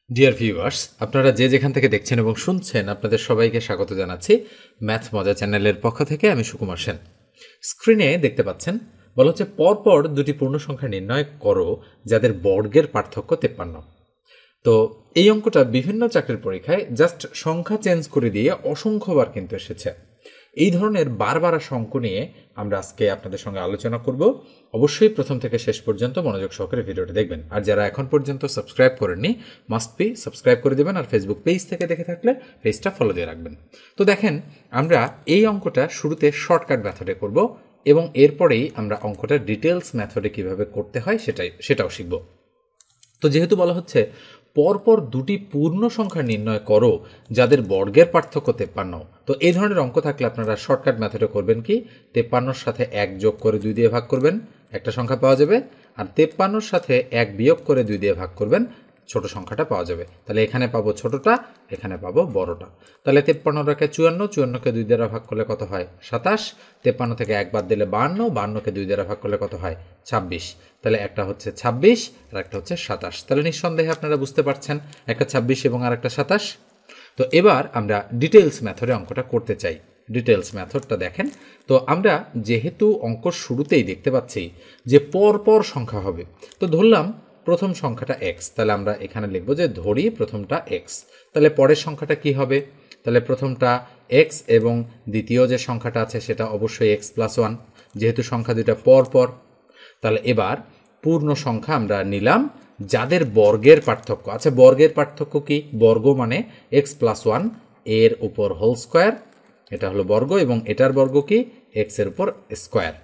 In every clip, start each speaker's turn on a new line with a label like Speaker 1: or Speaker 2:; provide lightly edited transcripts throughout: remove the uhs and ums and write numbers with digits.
Speaker 1: Dear viewers, আপনারা যে যেখান থেকে দেখছেন এবং শুনছেন আপনাদের সবাইকে স্বাগত জানাচ্ছি ম্যাথ মজা চ্যানেলের পক্ষ থেকে। আমি সুকুমার সেন। স্ক্রিনে দেখতে পাচ্ছেন বলা হচ্ছে পরপর দুটি পূর্ণ সংখ্যা নির্ণয় করো যাদের বর্গের পার্থক্য 53। তো এই অঙ্কটা বিভিন্ন চাকরির পরীক্ষায় জাস্ট সংখ্যা চেঞ্জ করে দিয়ে অসংখ্যবার কিন্তু এসেছে। এই ধরনের বারবার আসা অঙ্ক নিয়ে আমরা আজকে আপনাদের সঙ্গে আলোচনা করব। অবশ্যই প্রথম থেকে শেষ পর্যন্ত মনোযোগ সহকারে ভিডিওটি দেখবেন। আর যারা এখন পর্যন্ত সাবস্ক্রাইব করেননি মাস্ট বি সাবস্ক্রাইব করে দেবেন। আর ফেসবুক পেজ থেকে দেখে থাকলে পেজটা ফলো দিয়ে রাখবেন। তো দেখেন, আমরা এই অঙ্কটা শুরুতে শর্টকাট মেথডে করব এবং এরপরেই আমরা অঙ্কটা ডিটেলস মেথডে কিভাবে করতে হয় সেটাও শিখব। তো যেহেতু বলা হচ্ছে পরপর দুটি পূর্ণ সংখ্যা নির্ণয় করো যাদের বর্গের পার্থক্য 53, তো এই ধরনের অঙ্ক থাকলে আপনারা শর্টকাট মেথডে করবেন কি, 53 সাথে 1 যোগ করে 2 দিয়ে ভাগ করবেন, একটা সংখ্যা পাওয়া যাবে। আর 53 সাথে 1 বিয়োগ করে 2 দিয়ে ভাগ করবেন, ছোট সংখ্যাটা পাওয়া যাবে। তাহলে এখানে পাবো ছোটটা, এখানে পাবো বড়টা। তাহলে 53 রাখে 54, 54কে 2 দ্বারা ভাগ করলে কত হয় 27, 53 থেকে 1 বাদ দিলে 52, 52কে 2 দ্বারা ভাগ করলে কত হয় 26। তাহলে একটা হচ্ছে 26 আর একটা হচ্ছে 27। তাহলে নিঃসন্দেহে আপনারা বুঝতে পারছেন একটা 26 এবং আর একটা 27। তো এবার আমরা ডিটেলস মেথডে অঙ্কটা করতে চাই। ডিটেলস মেথডটা দেখেন। তো আমরা যেহেতু অঙ্ক শুরুতেই দেখতে পাচ্ছি যে পরপর সংখ্যা হবে, তো ধরলাম প্রথম সংখ্যাটা এক্স, তাহলে আমরা এখানে লিখব যে ধরি প্রথমটা এক্স। তাহলে পরের সংখ্যাটা কি হবে? তাহলে প্রথমটা এক্স এবং দ্বিতীয় যে সংখ্যাটা আছে সেটা অবশ্যই এক্স প্লাস ওয়ান, যেহেতু সংখ্যা দুটা পরপর। তাহলে এবার পূর্ণ সংখ্যা আমরা নিলাম যাদের বর্গের পার্থক্য আছে। বর্গের পার্থক্য কি? বর্গ মানে এক্স প্লাস ওয়ান এর উপর হোল স্কোয়ার, এটা হলো বর্গ, এবং এটার বর্গ কি এক্স এর উপর স্কোয়ার।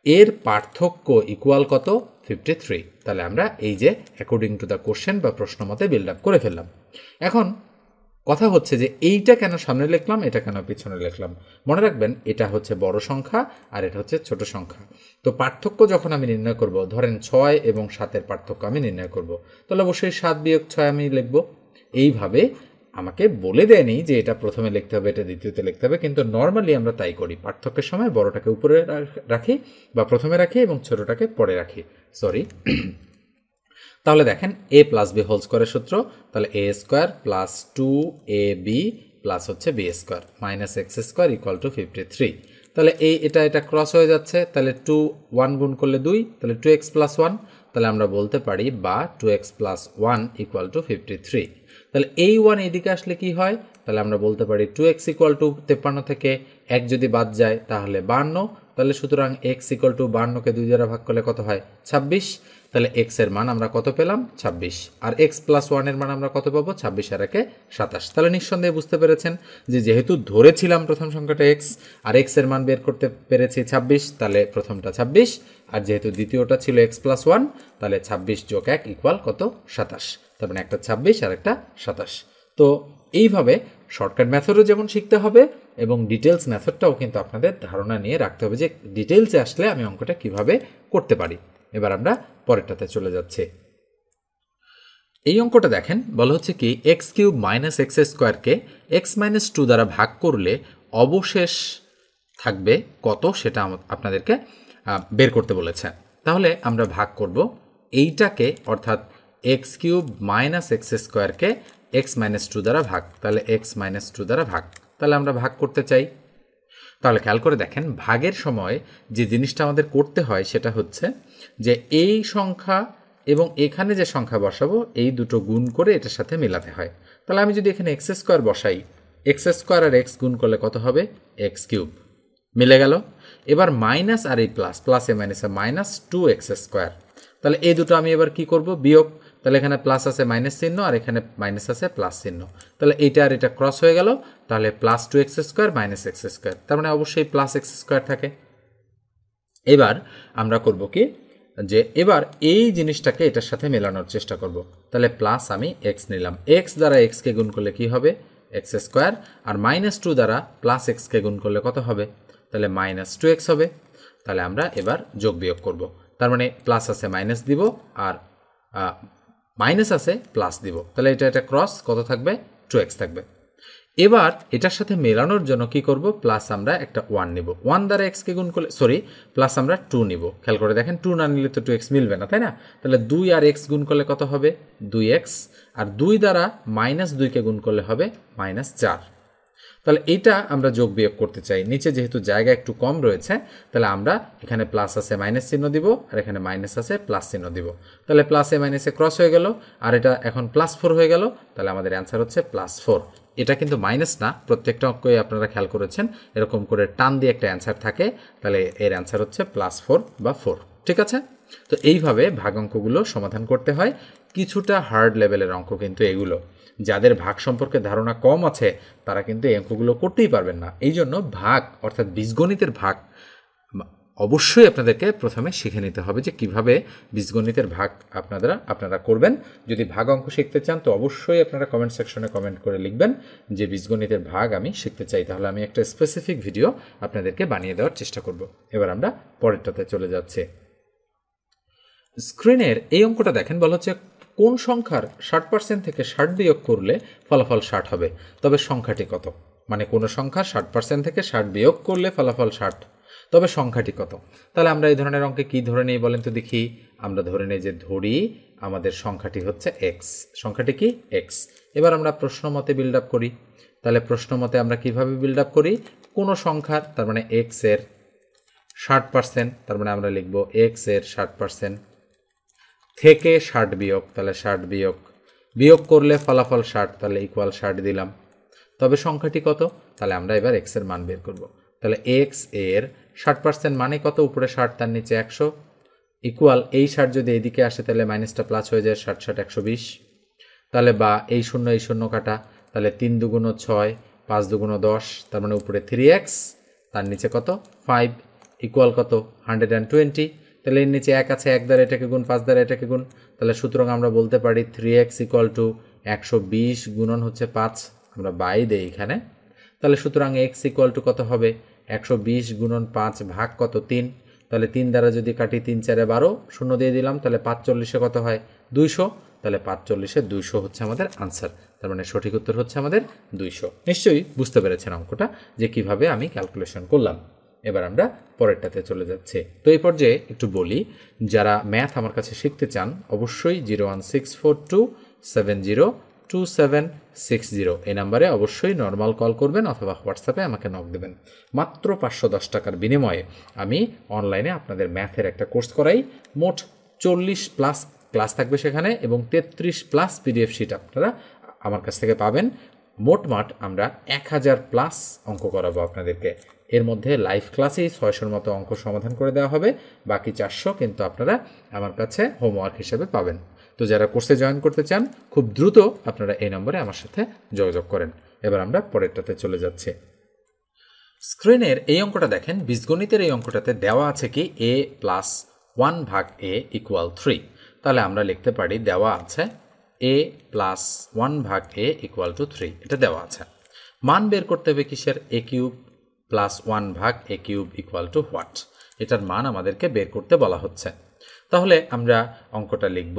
Speaker 1: এর পার্থক্য ইকুয়াল কত? 53। তাহলে আমরা এই যে অ্যাকর্ডিং টু দ্য কোশ্চেন বা প্রশ্ন মতে বিল্ড আপ করে ফেললাম। এখন কথা হচ্ছে যে এইটা কেন সামনে লিখলাম, এটা কেন পিছনে লিখলাম। মনে রাখবেন এটা হচ্ছে বড় সংখ্যা আর এটা হচ্ছে ছোট সংখ্যা। তো পার্থক্য যখন আমি নির্ণয় করব, ধরেন 6 এবং 7-এর পার্থক্য আমি নির্ণয় করব, তাহলে অবশ্যই 7 বিয়োগ 6 আমি লিখব। এইভাবে আমাকে বলে দেয়নি যে এটা প্রথমে লিখতে হবে, এটা দ্বিতীয়তে লিখতে হবে, কিন্তু নর্মালি আমরা তাই করি। পার্থক্যের সময় বড়টাকে উপরে রাখি বা প্রথমে রাখি এবং ছোটটাকে পরে রাখি। সরি। তাহলে দেখেন এ প্লাস বি হোল স্কোয়ারের সূত্র, তাহলে a square plus 2ab plus হচ্ছে b square minus x square equal to 53। তাহলে এটা ক্রস হয়ে যাচ্ছে, তাহলে 1 গুণ করলে 2, তাহলে 2x প্লাস 1। তাহলে আমরা বলতে পারি বা 2x প্লাস 1 ইকুয়াল টু 53। তাহলে এই 1 এইদিকে আসলে কি হয়? তাহলে আমরা বলতে পারি 2x ইকুয়াল টু 53 থেকে 1 যদি বাদ যায় তাহলে 52। তাহলে সুতরাং x ইকুয়াল টু 52কে 2 দ্বারা ভাগ করলে কত হয় 26। তাহলে x এর মান আমরা কত পেলাম 26, আর x প্লাস 1 এর মান আমরা কত পাবো 26 আর 1 27। তাহলে নিঃসন্দেহে বুঝতে পেরেছেন যে যেহেতু ধরেছিলাম প্রথম সংখ্যাটা x আর x এর মান বের করতে পেরেছি 26, তাহলে প্রথমটা 26, আর যেহেতু দ্বিতীয়টা ছিল x প্লাস 1, তাহলে 26 যোগ 1 ইকুয়াল কত 27। তার মানে একটা 26 আর একটা 27। তো এইভাবে শর্টকাট মেথডও যেমন শিখতে হবে এবং ডিটেলস মেথডটাও কিন্তু আপনাদের ধারণা নিয়ে রাখতে হবে যে ডিটেলসে আসলে আমি অঙ্কটা কিভাবে করতে পারি। এবার আমরা পরেরটাতে চলে যাচ্ছি। এই অঙ্কটা দেখেন বলা হচ্ছে কি এক্স কিউব মাইনাস এক্স স্কোয়ারকে এক্স মাইনাস 2 দ্বারা ভাগ করলে অবশেষ থাকবে কত, সেটা আপনাদেরকে বের করতে বলেছে। তাহলে আমরা ভাগ করব এইটাকে, অর্থাৎ এক্স কিউব মাইনাস এক্স স্কোয়ারকে এক্স মাইনাস 2 দ্বারা ভাগ, তাহলে এক্স মাইনাস 2 দ্বারা ভাগ। তাহলে আমরা ভাগ করতে চাই। তাহলে খেয়াল করে দেখেন ভাগের সময় যে জিনিসটা আমাদের করতে হয় সেটা হচ্ছে যে এই সংখ্যা এবং এখানে যে সংখ্যা বসাবো এই দুটো গুণ করে এটার সাথে মেলাতে হয়। তাহলে আমি যদি এখানে এক্স স্কোয়ার বসাই, এক্স স্কোয়ার আর এক্স গুণ করলে কত হবে এক্স কিউব, মিলে গেল। এবার মাইনাস আর এই প্লাস, প্লাসে মাইনাসে মাইনাস 2x স্কোয়ার। তাহলে এই দুটো আমি এবার কি করব বিয়োগ, তাহলে এখানে প্লাস আছে মাইনাস চিহ্ন আর এখানে মাইনাস আছে প্লাস চিহ্ন, তাহলে এইটা আর এটা ক্রস হয়ে গেল, তাহলে plus 2x square minus x square, তার মানে অবশ্যই প্লাস এক্স স্কোয়ার থাকে। এবার আমরা করব কি যে এবার এই জিনিসটাকে এটার সাথে মেলানোর চেষ্টা করব। তাহলে প্লাস আমি এক্স নিলাম, এক্স দ্বারা এক্সকে গুণ করলে কি হবে এক্স স্কোয়ার, আর মাইনাস 2 দ্বারা প্লাস এক্সকে গুণ করলে কত হবে, তাহলে মাইনাস 2x হবে। তাহলে আমরা এবার যোগ বিয়োগ করব, তার মানে প্লাস আছে মাইনাস দিব আর মাইনাস আছে প্লাস দিব, তাহলে এটা ক্রস কত থাকবে 2x থাকবে। এবার এটার সাথে মেলানোর জন্য কি করব, প্লাস আমরা একটা 1 নিব, 1 দ্বারা এক্সকে গুণ করলে প্লাস আমরা 2 নিব। খেয়াল করে দেখেন 2 না নিলে তো 2x মিলবে না, তাই না? তাহলে 2 আর x গুণ করলে কত হবে, 2x, আর 2 দ্বারা -2কে গুণ করলে হবে -4। তাহলে এটা আমরা যোগ বিয়োগ করতে চাই, নিচে যেহেতু জায়গা একটু কম রয়েছে তাহলে আমরা এখানে প্লাস আছে মাইনাস চিহ্ন দিব, আর এখানে মাইনাস আছে প্লাস চিহ্ন দিব। তাহলে প্লাসে মাইনাসে ক্রস হয়ে গেল, আর এটা এখন +4 হয়ে গেল। তাহলে আমাদের অ্যান্সার হচ্ছে +4। এটা কিন্তু মাইনাস না, প্রত্যেকটা অঙ্কই আপনারা খেয়াল করেছেন এরকম করে টান দিয়ে একটা অ্যান্সার থাকে, তাহলে এর অ্যান্সার হচ্ছে +4 বা 4। ঠিক আছে? তো এইভাবে ভাগ অঙ্কগুলো সমাধান করতে হয়। কিছুটা হার্ড লেভেলের অঙ্ক কিন্তু এগুলো, যাদের ভাগ সম্পর্কে ধারণা কম আছে তারা কিন্তু এই অঙ্কগুলো করতেই পারবেন না। এই জন্য ভাগ অর্থাৎ বীজগণিতের ভাগ অবশ্যই আপনাদেরকে প্রথমে শিখে নিতে হবে যে কিভাবে বীজগণিতের ভাগ আপনারা করবেন। যদি ভাগ অঙ্ক শিখতে চান তো অবশ্যই আপনারা কমেন্ট সেকশনে কমেন্ট করে লিখবেন যে বীজগণিতের ভাগ আমি শিখতে চাই, তাহলে আমি একটা স্পেসিফিক ভিডিও আপনাদেরকে বানিয়ে দেওয়ার চেষ্টা করব। এবার আমরা পরেরটাতে চলে যাচ্ছি। স্ক্রিনের এই অঙ্কটা দেখেন, বলা হচ্ছে কোন সংখ্যার 60% থেকে 60 বিয়োগ করলে ফলাফল 60 হবে, তবে সংখ্যাটি কত? মানে কোনো সংখ্যার 60% থেকে 60 বিয়োগ করলে ফলাফল 60, তবে সংখ্যাটি কত? তাহলে আমরা এই ধরনের অঙ্কে কি ধরে নিই বলেন তো দেখি। আমরা ধরে নিই যে ধরি আমাদের সংখ্যাটি হচ্ছে x, সংখ্যাটি কি x। এবার আমরা প্রশ্ন মতে বিল্ড আপ করি। তাহলে প্রশ্ন মতে আমরা কিভাবে বিল্ড আপ করি, কোনো সংখ্যার তার মানে x এর 60%, তার মানে আমরা লিখব x এর 60% থেকে 60 বিয়োগ, তাহলে 60 বিয়োগ করলে ফলাফল 60, তাহলে ইকুয়াল 60 দিলাম, তবে সংখ্যাটি কত? তাহলে আমরা এবার x এর মান বের করব। তাহলে x এর 60% মানে কত, উপরে 60 তার নিচে 100, ইকুয়াল এই 60 যদি এইদিকে আসে তাহলে মাইনাসটা প্লাস হয়ে যায়, 60 60 120। তাহলে বা এই শূন্য কাটা, তাহলে 3 দুগুণ 6, 5 দুগুণ 10, তার মানে উপরে 3x, তার নিচে কত 5, ইকুয়াল কত 120। তাহলে এর নিচে 1 আছে, 1 দ্বারা এটাকে গুণ, 5 দ্বারা এটাকে গুণ, তাহলে সুতরাং আমরা বলতে পারি 3x ইকুয়াল টু 120 গুণন হচ্ছে 5, আমরা বাই দেই এখানে। তাহলে সুতরাং x ইকুয়াল টু কত হবে, 120 গুণন 5 ভাগ কত 3, তাহলে 3 দ্বারা যদি কাটি 3 4 12, শূন্য দিয়ে দিলাম, তাহলে 45 কত হয় 200, তাহলে 45 200 হচ্ছে আমাদের আনসার। তার মানে সঠিক উত্তর হচ্ছে আমাদের 200। নিশ্চয়ই বুঝতে পেরেছেন অঙ্কটা যে কিভাবে আমি ক্যালকুলেশন করলাম। এবার আমরা পরেরটাতে চলে যাচ্ছি। তো এই পর্যায়ে একটু বলি, যারা ম্যাথ আমার কাছে শিখতে চান অবশ্যই 01642702760 এই নাম্বারে অবশ্যই নর্মাল কল করবেন অথবা হোয়াটসঅ্যাপে আমাকে নক দেবেন। মাত্র 510 টাকার বিনিময়ে আমি অনলাইনে আপনাদের ম্যাথের একটা কোর্স করাই। মোট 40+ ক্লাস থাকবে সেখানে এবং 33+ PDF শিট আপনারা আমার কাছ থেকে পাবেন। মোটমাট আমরা 1000+ অঙ্ক করাবো আপনাদেরকে। এর মধ্যে লাইভ ক্লাসেই 600-র মতো অঙ্ক সমাধান করে দেওয়া হবে, বাকি 400 কিন্তু আপনারা আমার কাছে হোমওয়ার্ক হিসেবে পাবেন। তো যারা কোর্সে জয়েন করতে চান খুব দ্রুত আপনারা এই নম্বরে আমার সাথে যোগাযোগ করেন। এবার আমরা পরেরটাতে চলে যাচ্ছি। স্ক্রিনের এই অঙ্কটা দেখেন, বীজগণিতের এই অঙ্কটাতে দেওয়া আছে কি a + 1 ভাগ a ইকুয়াল 3। তাহলে আমরা লিখতে পারি দেওয়া আছে a + 1 ভাগ a ইকুয়াল টু 3, এটা দেওয়া আছে। মান বের করতে হবে কিসের, a³ + 1 ভাগ a³ ইকুয়াল টু হোয়াট, এটার মান আমাদেরকে বের করতে বলা হচ্ছে। তাহলে আমরা অঙ্কটা লিখব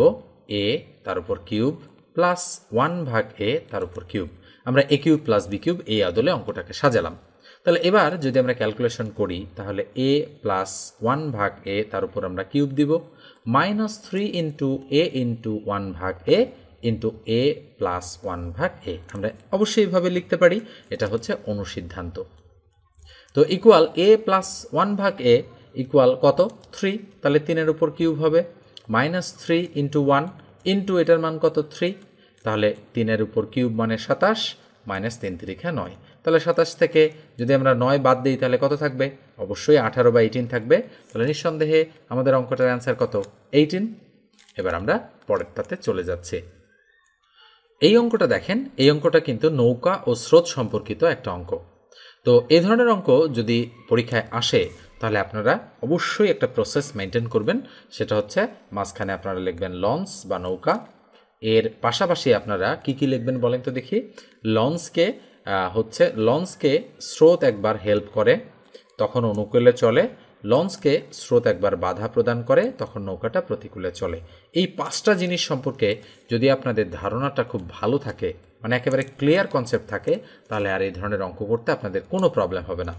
Speaker 1: a তার উপর কিউব প্লাস 1 ভাগ a তার উপর কিউব। আমরা a³ + b³ এই আদলে অঙ্কটাকে সাজালাম। তাহলে এবার যদি আমরা ক্যালকুলেশন করি তাহলে a + 1 ভাগ a তার উপর আমরা কিউব দিব, -3 ইন্টু a ইন্টু 1 ভাগ a ইন্টু a + 1 ভাগ a। আমরা অবশ্যই এইভাবে লিখতে পারি, এটা হচ্ছে অনুসিদ্ধান্ত। তো ইকুয়াল a + 1 ভাগ a ইকুয়াল কত 3, তাহলে 3-এর উপর কিউব হবে, -3 ইন্টু 1 ইন্টু এটার মান কত 3, তাহলে 3-এর উপর কিউব মানে 27, -3 × 9, তাহলে 27 থেকে যদি আমরা 9 বাদ দিই তাহলে কত থাকবে, অবশ্যই 18/18 থাকবে। তাহলে নিঃসন্দেহে আমাদের অঙ্কটার অ্যান্সার কত 18। এবার আমরা পরেরটাতে চলে যাচ্ছি। এই অঙ্কটা দেখেন, এই অঙ্কটা কিন্তু নৌকা ও স্রোত সম্পর্কিত একটা অঙ্ক। তো এই ধরনের অঙ্ক যদি পরীক্ষায় আসে তাহলে আপনারা অবশ্যই একটা প্রসেস মেনটেন করবেন, সেটা হচ্ছে মাঝখানে আপনারা লিখবেন লঞ্চ বা নৌকা, এর পাশাপাশি আপনারা কি কি লিখবেন বলেন তো দেখি। লঞ্চকে স্রোত একবার হেল্প করে তখন অনুকূলে চলে, লঞ্চকে স্রোত একবার বাধা প্রদান করে তখন নৌকাটা প্রতিকূলে চলে। এই 5টা জিনিস সম্পর্কে যদি আপনাদের ধারণাটা খুব ভালো থাকে, মানে একেবারে ক্লিয়ার কনসেপ্ট থাকে, তাহলে আর এই ধরনের অঙ্ক করতে আপনাদের কোনো প্রবলেম হবে না।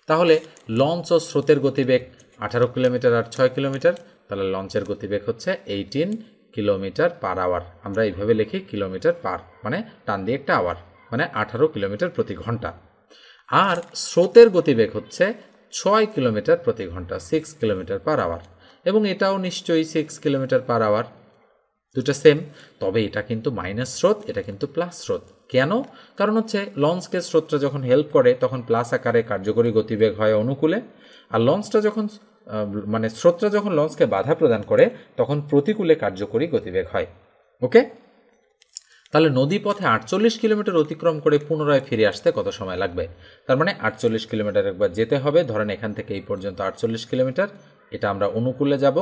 Speaker 1: তাহলে লঞ্চ ও স্রোতের গতিবেগ 18 কিলোমিটার আর 6 কিলোমিটার, তাহলে লঞ্চের গতিবেগ হচ্ছে 18 কিলোমিটার পার আওয়ার। আমরা এইভাবে লিখি কিলোমিটার পার, মানে টান দিয়ে একটা আওয়ার, মানে 18 কিলোমিটার প্রতি ঘন্টা। আর স্রোতের গতিবেগ হচ্ছে 6 কিলোমিটার প্রতি ঘন্টা, 6 কিলোমিটার পার আওয়ার, এবং এটাও নিশ্চয়ই 6 কিলোমিটার পার আওয়ার, দুটা সেম। তবে এটা কিন্তু মাইনাস স্রোত, এটা কিন্তু প্লাস স্রোত। কেন? কারণ হচ্ছে লঞ্চকে স্রোতটা যখন হেল্প করে তখন প্লাস আকারে কার্যকরী গতিবেগ হয় অনুকূলে, আর লঞ্চটা যখন মানে স্রোতটা যখন লঞ্চকে বাধা প্রদান করে তখন প্রতিকূলে কার্যকরী গতিবেগ হয়। ওকে, তাহলে নদীপথে 48 কিলোমিটার অতিক্রম করে পুনরায় ফিরে আসতে কত সময় লাগবে? তার মানে 48 কিলোমিটার একবার যেতে হবে, ধরেন এখান থেকে এই পর্যন্ত 48 কিলোমিটার, এটা আমরা অনুকূলে যাব,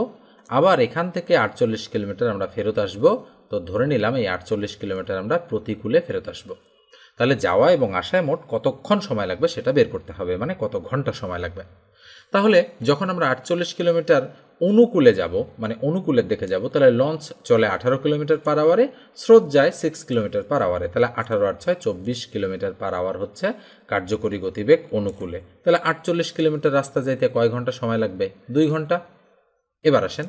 Speaker 1: আবার এখান থেকে 48 কিলোমিটার আমরা ফেরত আসব, তো ধরে নিলাম এই 48 কিলোমিটার আমরা প্রতিকূলে ফেরত আসব। তাহলে যাওয়া এবং আসায় মোট কতক্ষণ সময় লাগবে সেটা বের করতে হবে, মানে কত ঘন্টা সময় লাগবে। তাহলে যখন আমরা 48 কিলোমিটার অনুকূলে যাব, মানে অনুকূলের দিকে যাব, তাহলে লঞ্চ চলে 18 কিলোমিটার পার আওয়ারে, স্রোত যায় 6 কিলোমিটার পার আওয়ারে, তাহলে 18 আর 6 24 কিলোমিটার পার আওয়ার হচ্ছে কার্যকরী গতিবেগ অনুকূলে। তাহলে 48 কিলোমিটার রাস্তা যাইতে কয় ঘন্টা সময় লাগবে? 2 ঘন্টা। এবার আসেন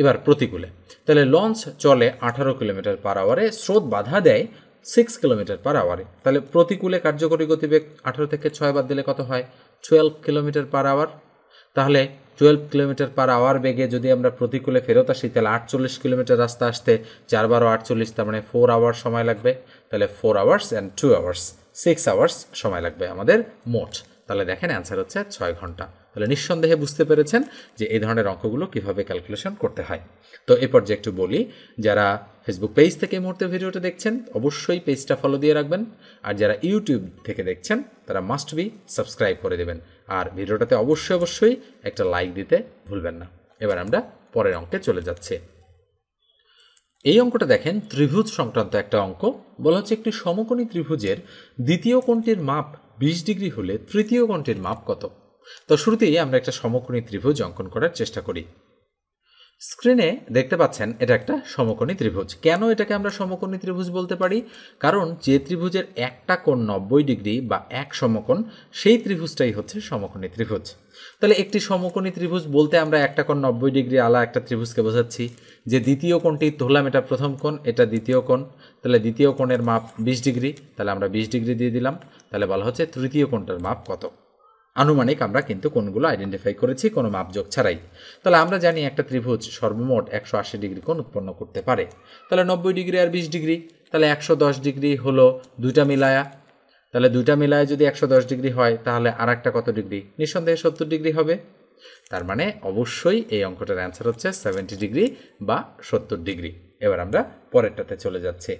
Speaker 1: এবার প্রতিকূলে, তাহলে লঞ্চ চলে 18 কিলোমিটার পার আওয়ারে, স্রোত বাধা দেয় 6 কিলোমিটার পার আওয়ারে, তাহলে প্রতিকূলে কার্যকরী গতিবেগ 18 থেকে 6 বাদ দিলে কত হয়? 12 কিলোমিটার পার আওয়ার। তাহলে 12 কিলোমিটার পার আওয়ার বেগে যদি আমরা প্রতিকূলে ফেরত আসি, তাহলে 48 কিলোমিটার রাস্তা আসতে 4 12 48, তার মানে 4 আওয়ার সময় লাগবে। তাহলে 4 আওয়ার্স অ্যান্ড 2 আওয়ার্স, 6 আওয়ার্স সময় লাগবে আমাদের মোট। তাহলে দেখেন অ্যান্সার হচ্ছে 6 ঘন্টা। তাহলে নিঃসন্দেহে বুঝতে পেরেছেন যে এই ধরনের অঙ্কগুলো কিভাবে ক্যালকুলেশন করতে হয়। তো এ পর্যায়ে একটু বলি, যারা ফেসবুক পেজ থেকে এই মুহূর্তে ভিডিওটা দেখছেন অবশ্যই পেজটা ফলো দিয়ে রাখবেন, আর যারা ইউটিউব থেকে দেখছেন তারা মাস্ট বি সাবস্ক্রাইব করে দেবেন, আর ভিডিওটাতে অবশ্যই একটা লাইক দিতে ভুলবেন না। এবার আমরা পরের অঙ্কে চলে যাচ্ছি। এই অঙ্কটা দেখেন ত্রিভুজ সংক্রান্ত একটা অঙ্ক। বলা হচ্ছে একটি সমকোণী ত্রিভুজের দ্বিতীয় কোণটির মাপ 20 ডিগ্রি হলে তৃতীয় কোণটির মাপ কত? তো শুরুতেই আমরা একটা সমকোণী ত্রিভুজ অঙ্কন করার চেষ্টা করি। স্ক্রিনে দেখতে পাচ্ছেন এটা একটা সমকোণী ত্রিভুজ। কেন এটাকে আমরা সমকোণী ত্রিভুজ বলতে পারি? কারণ যে ত্রিভুজের একটা কোণ 90 ডিগ্রি বা এক সমকোণ, সেই ত্রিভুজটাই হচ্ছে সমকোণী ত্রিভুজ। তাহলে একটি সমকোণী ত্রিভুজ বলতে আমরা একটা কোণ 90 ডিগ্রি আলা একটা ত্রিভুজকে বোঝাচ্ছি, যে দ্বিতীয় কোণটি ধরলাম এটা প্রথম কোণ, এটা দ্বিতীয় কোণ, তাহলে দ্বিতীয় কোণের মাপ 20 ডিগ্রি, তাহলে আমরা 20 ডিগ্রি দিয়ে দিলাম। তাহলে বলা হচ্ছে তৃতীয় কোণটার মাপ কত? আনুমানিক আমরা কিন্তু কোণগুলো আইডেন্টিফাই করেছি কোনো মাপযোগ ছাড়াই। তাহলে আমরা জানি একটা ত্রিভুজ সর্বমোট 180 ডিগ্রি কোণ উৎপন্ন করতে পারে। তাহলে 90 ডিগ্রি আর 20 ডিগ্রি, তাহলে 110 ডিগ্রি হলো দুইটা মিলায়া। তাহলে দুইটা মিলায় যদি 110 ডিগ্রি হয়, তাহলে আর একটা কত ডিগ্রি? নিঃসন্দেহে 70 ডিগ্রি হবে। তার মানে অবশ্যই এই অঙ্কটার অ্যান্সার হচ্ছে 70 ডিগ্রি বা 70 ডিগ্রি। এবার আমরা পরেরটাতে চলে যাচ্ছি।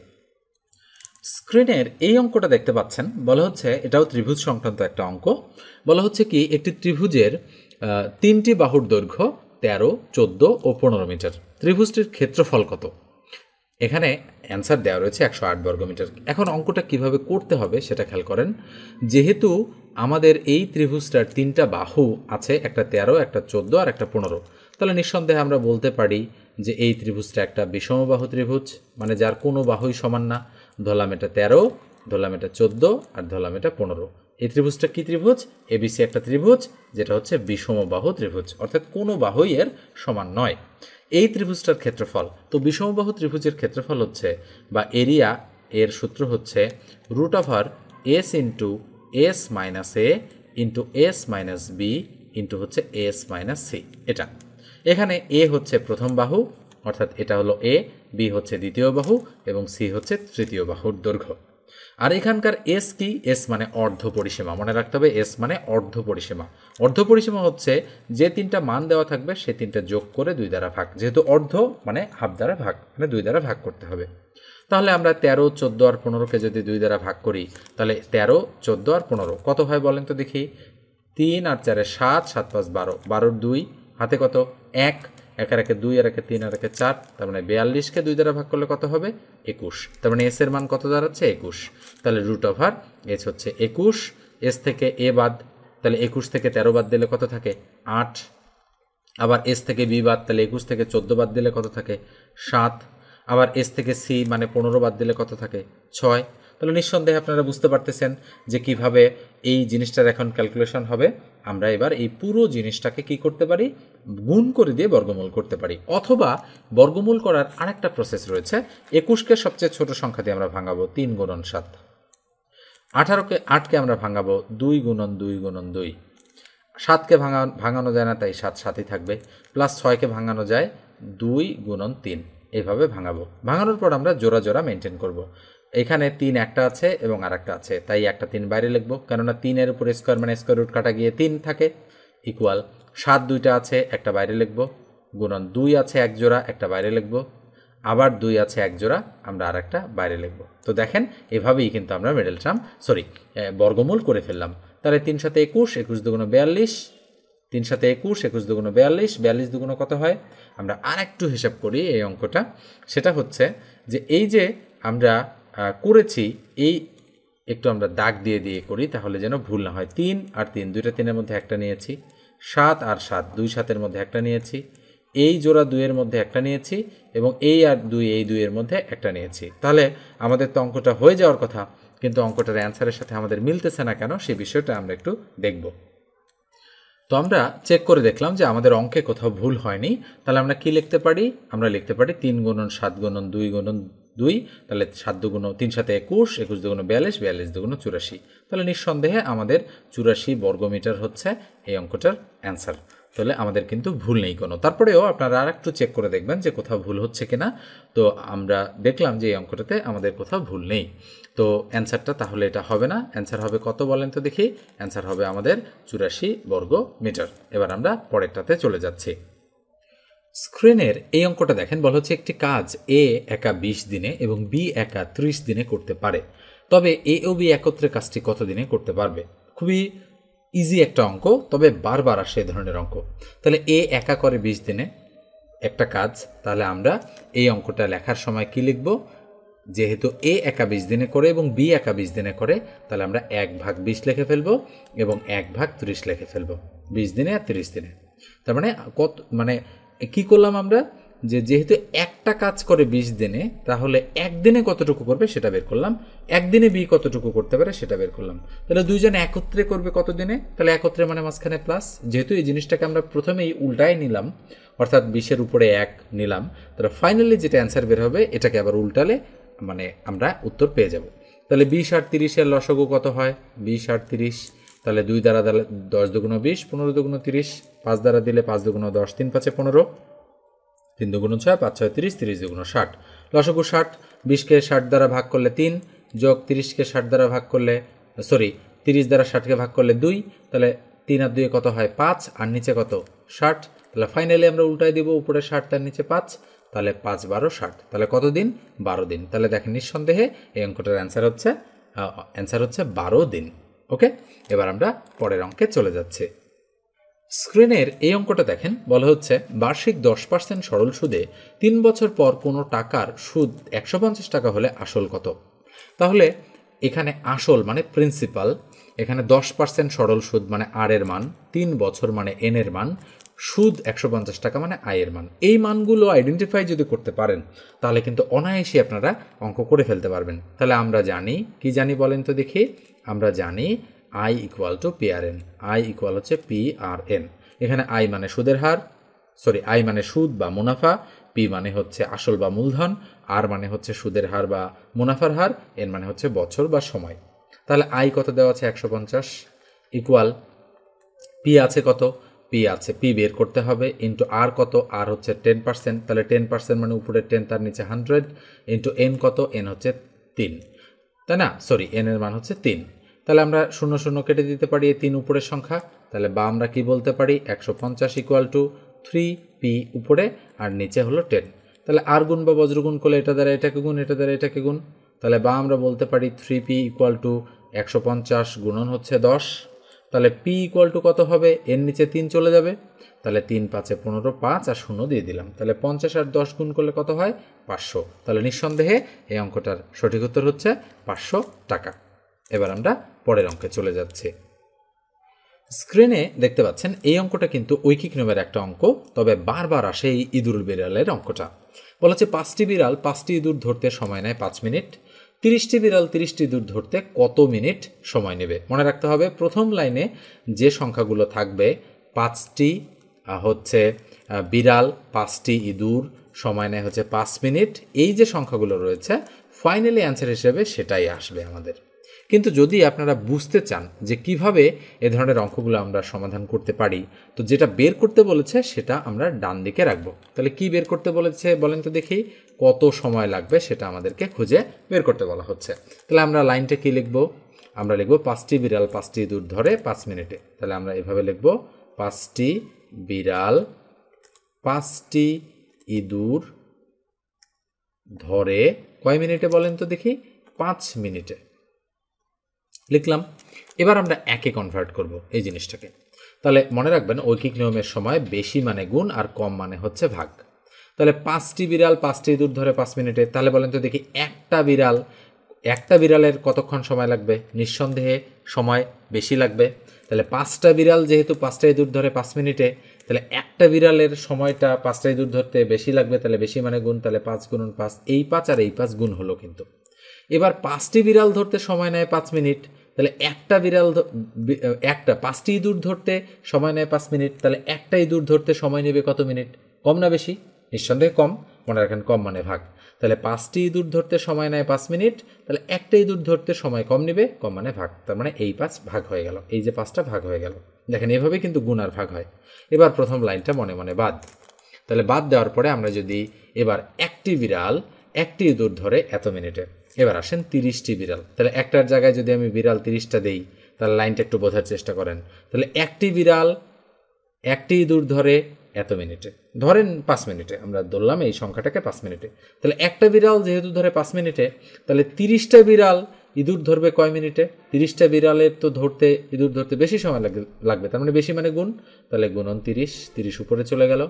Speaker 1: স্ক্রিনের এই অঙ্কটা দেখতে পাচ্ছেন, বলা হচ্ছে এটাও ত্রিভুজ সংক্রান্ত একটা অঙ্ক। বলা হচ্ছে কি একটি ত্রিভুজের 3টি বাহুর দৈর্ঘ্য 13, 14 ও 15 মিটার। ত্রিভুজটির ক্ষেত্রফল কত? এখানে অ্যান্সার দেওয়া রয়েছে 108 বর্গমিটার। এখন অঙ্কটা কিভাবে করতে হবে সেটা খেয়াল করেন। যেহেতু আমাদের এই ত্রিভুজটার 3টা বাহু আছে, একটা 13, একটা 14 আর একটা 15, তাহলে নিঃসন্দেহে আমরা বলতে পারি যে এই ত্রিভুজটা একটা বিষমবাহু ত্রিভুজ, মানে যার কোনো বাহুই সমান না। ধরলাম এটা 13, ধরলাম এটা 14 আর ধরলাম এটা 15। এই ত্রিভুজটা কি ত্রিভুজ? এবিসি একটা ত্রিভুজ যেটা হচ্ছে বিষমবাহু ত্রিভুজ, অর্থাৎ কোনো বাহুই এর সমান নয়। এই ত্রিভুজটার ক্ষেত্রফল, তো বিষমবাহু ত্রিভুজের ক্ষেত্রফল হচ্ছে বা এরিয়া, এর সূত্র হচ্ছে √s into s minus a into s minus b into হচ্ছে এস মাইনাস সি। এটা এখানে এ হচ্ছে প্রথম বাহু, অর্থাৎ এটা হলো এ, বি হচ্ছে দ্বিতীয় বাহু এবং সি হচ্ছে তৃতীয় বাহুর দৈর্ঘ্য। আর এখানকার এস কি? এস মানে অর্ধ পরিসীমা। মনে রাখতে হবে এস মানে অর্ধ পরিসীমা। অর্ধ পরিসীমা হচ্ছে যে 3টা মান দেওয়া থাকবে সে 3টা যোগ করে 2 দ্বারা ভাগ, যেহেতু অর্ধ মানে হাফ দ্বারা ভাগ, মানে 2 দ্বারা ভাগ করতে হবে। তাহলে আমরা 13, 14 আর 15কে যদি 2 দ্বারা ভাগ করি, তাহলে 13, 14 আর 15 কত হয় বলেন তো দেখি? 3 আর 4 7, 7 5 12, 12 2 হাতে কত? 1, 1 আর 1 2 আর 1 3 আর 1 4, তার মানে 42কে 2 দ্বারা ভাগ করলে কত হবে? 21। তার মানে এস এর মান কত দাঁড়াচ্ছে? 21। তাহলে √s হচ্ছে 21। এস থেকে এ বাদ, তাহলে 21 থেকে 13 বাদ দিলে কত থাকে? 8। আবার এস থেকে বি বাদ, তাহলে 21 থেকে 14 বাদ দিলে কত থাকে 7। আবার এস থেকে সি মানে 15 বাদ দিলে কত থাকে 6। তাহলে নিঃসন্দেহে আপনারা বুঝতে পারতেছেন যে কিভাবে এই জিনিসটার এখন ক্যালকুলেশন হবে। আমরা এবার এই পুরো জিনিসটাকে কি করতে পারি, গুণ করে দিয়ে বর্গমূল করতে পারি, অথবা বর্গমূল করার আরেকটা প্রসেস রয়েছে। 21কে সবচেয়ে ছোট সংখ্যা দিয়ে আমরা ভাঙাবো 3 গুণন 7। 18কে 8কে আমরা ভাঙাবো 2 গুণন 2 গুণন 2। 7কে ভাঙানো যায় না, তাই 7 7ই থাকবে। প্লাস 6কে ভাঙানো যায় 2 গুণন 3। এইভাবে ভাঙাবো। ভাঙানোর পর আমরা জোড়া জোড়া মেনটেন করব। এখানে 3 একটা আছে এবং আরেকটা আছে, তাই একটা 3 বাইরে লিখবো, কেননা 3-এর উপরে স্কোয়ার মানে স্কোয়ার রুট কাটা গিয়ে 3 থাকে। ইকুয়াল 7 দুইটা আছে, একটা বাইরে লিখবো, গুণন 2 আছে এক জোড়া, একটা বাইরে লিখবো, আবার 2 আছে এক জোড়া, আমরা আর একটা বাইরে লিখবো। তো দেখেন এভাবেই কিন্তু আমরা মিডল টার্ম বর্গমূল করে ফেললাম। তাহলে 3 সাথে 21, 21 দুগুণ 42, 3 সাথে 21, 21 দুগুণ 42, 42 দুগুণ কত হয়, আমরা আর একটু হিসাব করি এই অঙ্কটা। সেটা হচ্ছে যে এই যে আমরা করেছি, এই একটু আমরা দাগ দিয়ে দিয়ে করি তাহলে যেন ভুল না হয়। 3 আর 3, দুইটা 3-এর মধ্যে একটা নিয়েছি। 7 আর 7, 2 7-এর মধ্যে একটা নিয়েছি। এই জোড়া 2-এর মধ্যে একটা নিয়েছি, এবং এই আর 2 এই 2-এর মধ্যে একটা নিয়েছি। তাহলে আমাদের তো অঙ্কটা হয়ে যাওয়ার কথা, কিন্তু অঙ্কটার অ্যান্সারের সাথে আমাদের মিলতেছে না কেন, সেই বিষয়টা আমরা একটু দেখব। তো আমরা চেক করে দেখলাম যে আমাদের অঙ্কে কোথাও ভুল হয়নি। তাহলে আমরা কি লিখতে পারি, আমরা লিখতে পারি 3 গুণন 7 গুণন 2 গুণন 2। তাহলে 7 দুগুণ 3 সাথে 21, 21 দুগুণ 42, 42 দুগুণ 84। তাহলে নিঃসন্দেহে আমাদের 84 বর্গমিটার হচ্ছে এই অঙ্কটার অ্যান্সার। তাহলে আমাদের কিন্তু ভুল নেই কোনো। তারপরেও আপনারা আর একটু চেক করে দেখবেন যে কোথাও ভুল হচ্ছে কিনা। তো আমরা দেখলাম যে এই অঙ্কটাতে আমাদের কোথাও ভুল নেই। তো অ্যান্সারটা তাহলে এটা হবে না। অ্যান্সার হবে কত বলেন তো দেখি। অ্যান্সার হবে আমাদের 84 বর্গ মিটার। এবার আমরা পরেরটাতে চলে যাচ্ছি। স্ক্রিনের এই অঙ্কটা দেখেন, বলা হচ্ছে একটি কাজ এ একা 20 দিনে এবং বি একা 30 দিনে করতে পারে, তবে এ ও বি একত্রে কাজটি কত দিনে করতে পারবে। খুবই ইজি একটা অঙ্ক, তবে বারবার আসে এই ধরনের অঙ্ক। তাহলে এ একা করে 20 দিনে একটা কাজ, তাহলে আমরা এই অঙ্কটা লেখার সময় কি লিখব, যেহেতু এ একা 20 দিনে করে এবং বি একা 20 দিনে করে, তাহলে আমরা 1/20 লিখে ফেলবো এবং 1/30 লিখে ফেলবো। 20 দিনে আর 30 দিনে, তার মানে কি করলাম আমরা, যেহেতু একটা কাজ করে 20 দিনে, তাহলে একদিনে কতটুকু করবে সেটা বের করলাম। একদিনে বি কতটুকু করতে পারে সেটা বের করলাম। তাহলে দুইজন একত্রে করবে কত দিনে, তাহলে একত্রে মানে মাঝখানে প্লাস। যেহেতু এই জিনিসটাকে আমরা প্রথমেই উল্টায় নিলাম, অর্থাৎ 20-এর উপরে 1 নিলাম, তাহলে ফাইনালি যেটা অ্যান্সার বের হবে এটাকে আবার উল্টালে আমরা উত্তর পেয়ে যাব। তাহলে 20 আর 30-এর লসাগু কত হয়, 20 আর 30, তাহলে 2 দ্বারা 10 দুগুণ 20, 15 দুগুণ 30, 5 দ্বারা দিলে 5 দুগুণ 10, 3 5 15, 3 দুগুণ 6, 5 6 30, 30 দুগুণ 60, লসাগু 60। 20কে 60 দ্বারা ভাগ করলে 3, যোগ 30কে 60 দ্বারা ভাগ করলে 30 দ্বারা 60কে ভাগ করলে 2, তাহলে 3 আর 2 কত হয় 5, আর নিচে কত 60। তাহলে ফাইনালি আমরা উল্টায় দিব, উপরে 60 তার নিচে 5, তাহলে 5 12 60, তাহলে কত দিন 12 দিন। তাহলে দেখেন নিঃসন্দেহে এই অঙ্কটার অ্যান্সার হচ্ছে 12 দিন। ওকে, এবার আমরা পরের অঙ্কে চলে যাচ্ছি। স্ক্রিনের এই অঙ্কটা দেখেন, বলা হচ্ছে বার্ষিক 10% সরল সুদে 3 বছর পর কোনো টাকার সুদ 150 টাকা হলে আসল কত। তাহলে এখানে আসল মানে প্রিন্সিপাল, এখানে 10% সরল সুদ মানে আর এর মান, 3 বছর মানে এন এর মান, সুদ 150 টাকা মানে আই এর মান। এই মানগুলো আইডেন্টিফাই যদি করতে পারেন, তাহলে কিন্তু অনায়াসে আপনারা অঙ্ক করে ফেলতে পারবেন। তাহলে আমরা জানি, কি জানি বলেন তো দেখি, আমরা জানি I equal to P R N. I equal হচ্ছে পি আর এন। এখানে আই মানে সুদের হার, আই মানে সুদ বা মুনাফা, পি মানে হচ্ছে আসল বা মূলধন, আর মানে হচ্ছে সুদের হার বা মুনাফার হার, এন মানে হচ্ছে বছর বা সময়। তাহলে আই কত দেওয়া আছে 150, ইকুয়াল পি আছে কত, পি বের করতে হবে, ইন্টু আর কত, আর হচ্ছে 10%, তাহলে 10% মানে উপরে 10 তার নিচে 100, ইন্টু এন কত, এন হচ্ছে 3, তাই না, এন এর মান হচ্ছে 3। তাহলে আমরা 0 0 কেটে দিতে পারি এই 3 উপরের সংখ্যা, তাহলে বা আমরা কি বলতে পারি 150 ইকুয়াল টু 3p উপরে আর নিচে হলো 10। তাহলে আর গুণ বা বজ্রগুণ করলে এটা দ্বারা এটাকে গুণ, এটা দ্বারা এটাকে গুণ, তাহলে বা আমরা বলতে পারি 3p ইকুয়াল টু 150 গুণন হচ্ছে 10। তাহলে p ইকুয়াল টু কত হবে, এর নিচে 3 চলে যাবে, তাহলে 3 5 15, 5 আর 0 দিয়ে দিলাম, তাহলে 50 আর 10 গুণ করলে কত হয় 500। তাহলে নিঃসন্দেহে এই অঙ্কটার সঠিক উত্তর হচ্ছে 500 টাকা। এবার আমরা পরের অঙ্কে চলে যাচ্ছি। স্ক্রিনে দেখতে পাচ্ছেন এই অঙ্কটা কিন্তু ঐকিক নিয়মের একটা অঙ্ক, তবে বারবার আসে এই ইঁদুর বিড়ালের অঙ্কটা। বলা হচ্ছে 5টি বিড়াল 5টি ইঁদুর ধরতে সময় নেয় 5 মিনিট, 30টি বিড়াল 30টি ইঁদুর ধরতে কত মিনিট সময় নেবে? মনে রাখতে হবে প্রথম লাইনে যে সংখ্যাগুলো থাকবে 5টি হচ্ছে বিড়াল, 5টি ইঁদুর, সময় নেয় হচ্ছে 5 মিনিট, এই যে সংখ্যাগুলো রয়েছে ফাইনালি অ্যান্সার হিসেবে সেটাই আসবে আমাদের। কিন্তু যদি আপনারা বুঝতে চান যে কিভাবে এ ধরনের অঙ্কগুলো আমরা সমাধান করতে পারি, তো যেটা বের করতে বলেছে সেটা আমরা ডান দিকে রাখবো। তাহলে কি বের করতে বলেছে বলেন তো দেখি, কত সময় লাগবে সেটা আমাদেরকে খুঁজে বের করতে বলা হচ্ছে। তাহলে আমরা লাইনটা কি লিখব? আমরা লিখব 5টি বিড়াল 5টি ইঁদুর ধরে 5 মিনিটে। তাহলে আমরা এভাবে লিখব 5টি বিড়াল 5টি ইঁদুর ধরে কয় মিনিটে বলেন তো দেখি? 5 মিনিটে লিখলাম। এবার আমরা একে কনভার্ট করব এই জিনিসটাকে। তাহলে মনে রাখবেন ঐকিক নিয়মের সময় বেশি মানে গুণ আর কম মানে হচ্ছে ভাগ। তাহলে 5টি বিড়াল 5টি ইঁদুর ধরে 5 মিনিটে, তাহলে বলেন তো দেখি একটা বিড়ালের কতক্ষণ সময় লাগবে? নিঃসন্দেহে সময় বেশি লাগবে। তাহলে 5টা বিড়াল যেহেতু 5টা ইঁদুর ধরে 5 মিনিটে, তাহলে একটা বিড়ালের সময়টা 5টা ইঁদুর ধরতে বেশি লাগবে, তাহলে বেশি মানে গুণ, তাহলে 5 গুণন 5, এই 5 আর এই 5 গুণ হলো কিন্তু। এবার 5টি বিড়াল ধরতে সময় নেয় 5 মিনিট, তাহলে একটা বিড়াল 5টি ইঁদুর ধরতে সময় নেয় 5 মিনিট, তাহলে একটা ইঁদুর ধরতে সময় নেবে কত মিনিট? কম না বেশি? নিঃসন্দেহে কম। মনে রাখেন কম মানে ভাগ। তাহলে 5টি ইঁদুর ধরতে সময় নেয় 5 মিনিট, তাহলে একটা ইঁদুর ধরতে সময় কম নেবে, কম মানে ভাগ। তার মানে এই 5 ভাগ হয়ে গেল, এই যে 5টা ভাগ হয়ে গেল। দেখেন এভাবে কিন্তু গুণ আর ভাগ হয়। এবার প্রথম লাইনটা মনে মনে বাদ। তাহলে বাদ দেওয়ার পরে আমরা যদি এবার একটি বিড়াল 1টি ইঁদুর ধরে এত মিনিটে, এবার আসেন 30টি বিড়াল, তাহলে একটার জায়গায় যদি আমি বিড়াল 30টা দেই, তাহলে লাইনটা একটু বোঝার চেষ্টা করেন। তাহলে একটি বিড়াল 1টি ইঁদুর ধরে এত মিনিটে, ধরেন 5 মিনিটে, আমরা ধরলাম এই সংখ্যাটাকে 5 মিনিটে। তাহলে একটা বিড়াল যেহেতু ধরে 5 মিনিটে, তাহলে 30টা বিড়াল ইঁদুর ধরবে কয় মিনিটে? 30টা বিড়ালের তো ইঁদুর ধরতে বেশি সময় লাগবে, তার মানে বেশি মানে গুণ, তাহলে গুণন 30 উপরে চলে গেল।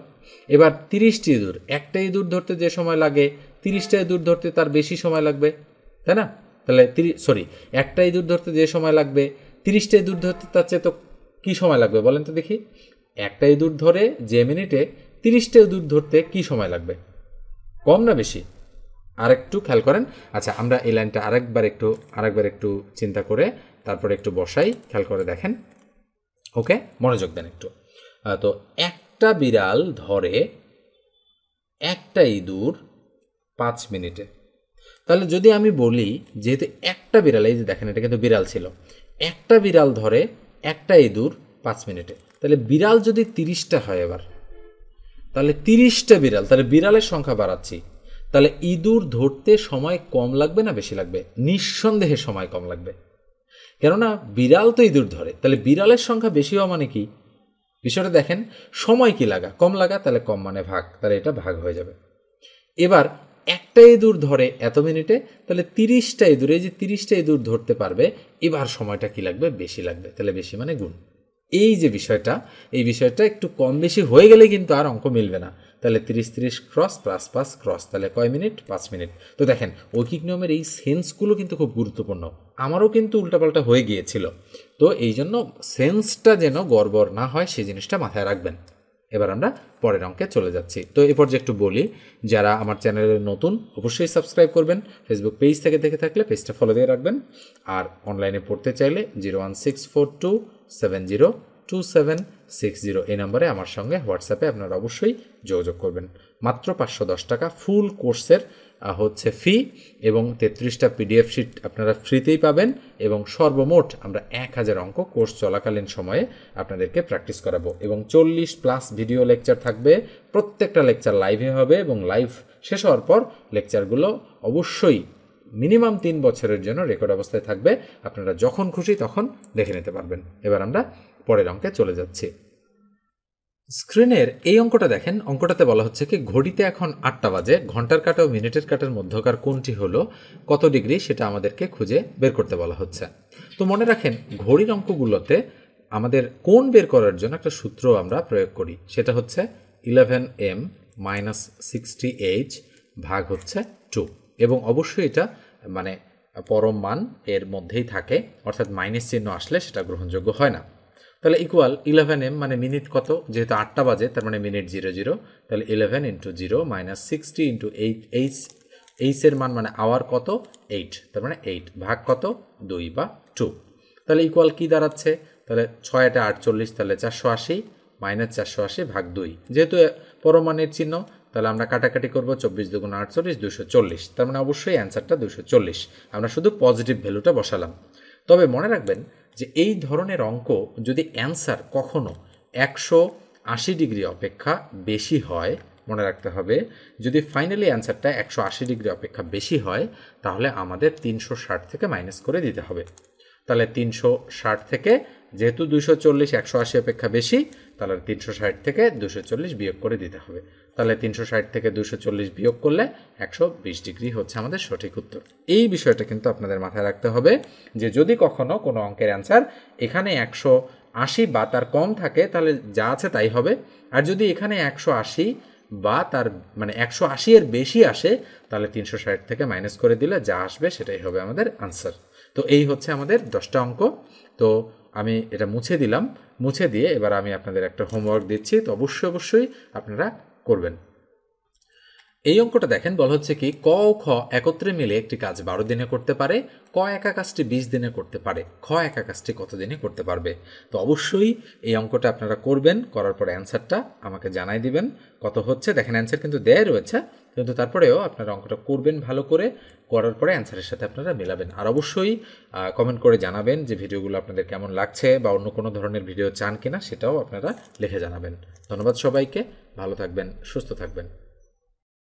Speaker 1: এবার 30টি ইঁদুর, একটা ইঁদুর ধরতে যে সময় লাগে 30টা ইঁদুর ধরতে তার বেশি সময় লাগবে, তাই না? তাহলে একটা ইঁদুর ধরতে যে সময় লাগবে 30টা ইঁদুর ধরতে তার চেয়ে তো কী সময় লাগবে বলেন তো দেখি? একটা ইঁদুর ধরে যে মিনিটে 30টা ইঁদুর ধরতে কি সময় লাগবে? কম না বেশি? আরেকটু খেয়াল করেন। আচ্ছা, আমরা এই লাইনটা আরেকবার একটু চিন্তা করে তারপরে একটু বসাই, খেয়াল করে দেখেন। ওকে, মনোযোগ দেন একটু। তো একটা বিড়াল ধরে একটা ইঁদুর 5 মিনিটে। তাহলে যদি আমি বলি যেহেতু একটা বিড়াল, এই যে দেখেন এটা কিন্তু বিড়াল ছিল, একটা বিড়াল ধরে একটা ইঁদুর 5 মিনিটে, তাহলে বিড়াল যদি 30টা হয় এবার, তাহলে 30টা বিড়াল, তাহলে বিড়ালের সংখ্যা বাড়াচ্ছি, তাহলে ইঁদুর ধরতে সময় কম লাগবে না বেশি লাগবে? নিঃসন্দেহে সময় কম লাগবে, কেননা বিড়াল তো ইঁদুর ধরে। তাহলে বিড়ালের সংখ্যা বেশি হওয়া মানে কি? বিষয়টা দেখেন, সময় কি লাগা? কম লাগা, তাহলে কম মানে ভাগ, তাহলে এটা ভাগ হয়ে যাবে। এবার একটা ইঁদুর ধরে এত মিনিটে, তাহলে 30টা ইঁদুর, এই যে 30টা ইঁদুর ধরতে পারবে, এবার সময়টা কি লাগবে? বেশি লাগবে, তাহলে বেশি মানে গুণ। এই যে বিষয়টা, এই বিষয়টা একটু কম বেশি হয়ে গেলে কিন্তু আর অঙ্ক মিলবে না। তাহলে 30 ক্রস প্লাস 5 ক্রস, তাহলে কয় মিনিট? 5 মিনিট। তো দেখেন ঐকিক নিয়মের এই সেন্সগুলো কিন্তু খুব গুরুত্বপূর্ণ। আমারও কিন্তু উল্টাপাল্টা হয়ে গিয়েছিল, তো এই জন্য সেন্সটা যেন গড়বড় না হয় সেই জিনিসটা মাথায় রাখবেন। এবার আমরা পরের অঙ্কে চলে যাচ্ছি। তো এই পর্যায়ে একটু বলি, যারা আমার চ্যানেলে নতুন অবশ্যই সাবস্ক্রাইব করবেন, ফেসবুক পেজ থেকে দেখে থাকলে পেজটা ফলো দিয়ে রাখবেন, আর অনলাইনে পড়তে চাইলে 01642702760 এই নম্বরে আমার সঙ্গে হোয়াটসঅ্যাপে আপনারা অবশ্যই যোগাযোগ করবেন। মাত্র 510 টাকা ফুল কোর্সের হচ্ছে ফি, এবং 33টা পিডিএফ শিট আপনারা ফ্রিতেই পাবেন, এবং সর্বমোট আমরা 1000 অঙ্ক কোর্স চলাকালীন সময়ে আপনাদেরকে প্র্যাকটিস করাবো, এবং 40+ ভিডিও লেকচার থাকবে। প্রত্যেকটা লেকচার লাইভে হবে, এবং লাইভ শেষ হওয়ার পর লেকচারগুলো অবশ্যই মিনিমাম 3 বছরের জন্য রেকর্ড অবস্থায় থাকবে, আপনারা যখন খুশি তখন দেখে নিতে পারবেন। এবার আমরা পরের অঙ্কে চলে যাচ্ছি। স্ক্রিনের এই অঙ্কটা দেখেন, অঙ্কটাতে বলা হচ্ছে কি ঘড়িতে এখন 8টা বাজে, ঘন্টার কাঁটা ও মিনিটের কাঁটার মধ্যকার কোণটি হলো কত ডিগ্রি সেটা আমাদেরকে খুঁজে বের করতে বলা হচ্ছে। তো মনে রাখেন ঘড়ির অঙ্কগুলোতে আমাদের কোণ বের করার জন্য একটা সূত্র আমরা প্রয়োগ করি, সেটা হচ্ছে 11m - 60h ভাগ হচ্ছে 2, এবং অবশ্যই এটা মানে পরম মান এর মধ্যেই থাকে, অর্থাৎ মাইনাস চিহ্ন আসলে সেটা গ্রহণযোগ্য হয় না। তাহলে ইকুয়াল 11m মানে মিনিট কত, যেহেতু 8টা বাজে তার মানে মিনিট 00, তাহলে 11 ইন্টু 0 মাইনাস 60 ইন্টু 8, এইচের মান মানে আওয়ার কত 8, তার মানে 8 ভাগ কত 2 বা 2। তাহলে ইকুয়াল কি দাঁড়াচ্ছে, তাহলে 6 48, তাহলে 480 মাইনাস 480 ভাগ 2, যেহেতু পরমাণের চিহ্ন তাহলে আমরা কাটাকাটি করব, 24 দুগুণ 48, 240, তার মানে অবশ্যই অ্যান্সারটা 240। আমরা শুধু পজিটিভ ভ্যালুটা বসালাম। তবে মনে রাখবেন যে এই ধরনের অঙ্ক যদি অ্যান্সার কখনো 180 ডিগ্রি অপেক্ষা বেশি হয়, মনে রাখতে হবে যদি ফাইনালি অ্যান্সারটা 180 ডিগ্রি অপেক্ষা বেশি হয় তাহলে আমাদের 360 থেকে মাইনাস করে দিতে হবে। তাহলে 360 থেকে, যেহেতু 240 180 অপেক্ষা বেশি, তাহলে 360 থেকে 240 বিয়োগ করে দিতে হবে। তাহলে 360 থেকে 240 বিয়োগ করলে 120 ডিগ্রি হচ্ছে আমাদের সঠিক উত্তর। এই বিষয়টা কিন্তু আপনাদের মাথায় রাখতে হবে যে যদি কখনো কোনো অঙ্কের অ্যান্সার এখানে 180 বা তার কম থাকে তাহলে যা আছে তাই হবে, আর যদি এখানে 180 বা তার মানে 180 এর বেশি আসে তাহলে 360 থেকে মাইনাস করে দিলে যা আসবে সেটাই হবে আমাদের আনসার। তো এই হচ্ছে আমাদের 10টা অঙ্ক। তো আমি এটা মুছে দিলাম, মুছে দিয়ে এবার আমি আপনাদের একটা হোমওয়ার্ক দিচ্ছি, তো অবশ্যই আপনারা করবেন। এই অঙ্কটা দেখেন, বলা হচ্ছে কি ক ও খ একত্রে মিলে একটি কাজ 12 দিনে করতে পারে, ক একা কাজটি 20 দিনে করতে পারে, খ একা কাজটি কত দিনে করতে পারবে। তো অবশ্যই এই অঙ্কটা আপনারা করবেন, করার পরে অ্যান্সারটা আমাকে জানাই দিবেন কত হচ্ছে। দেখেন অ্যান্সার কিন্তু দেয়া রয়েছে, কিন্তু তারপরেও আপনারা অঙ্কটা করবেন ভালো করে, করার পরে অ্যান্সারের সাথে আপনারা মেলাবেন। আর অবশ্যই কমেন্ট করে জানাবেন যে ভিডিওগুলো আপনাদের কেমন লাগছে বা অন্য কোনো ধরনের ভিডিও চান কিনা সেটাও আপনারা লিখে জানাবেন। ধন্যবাদ সবাইকে, ভালো থাকবেন, সুস্থ থাকবেন।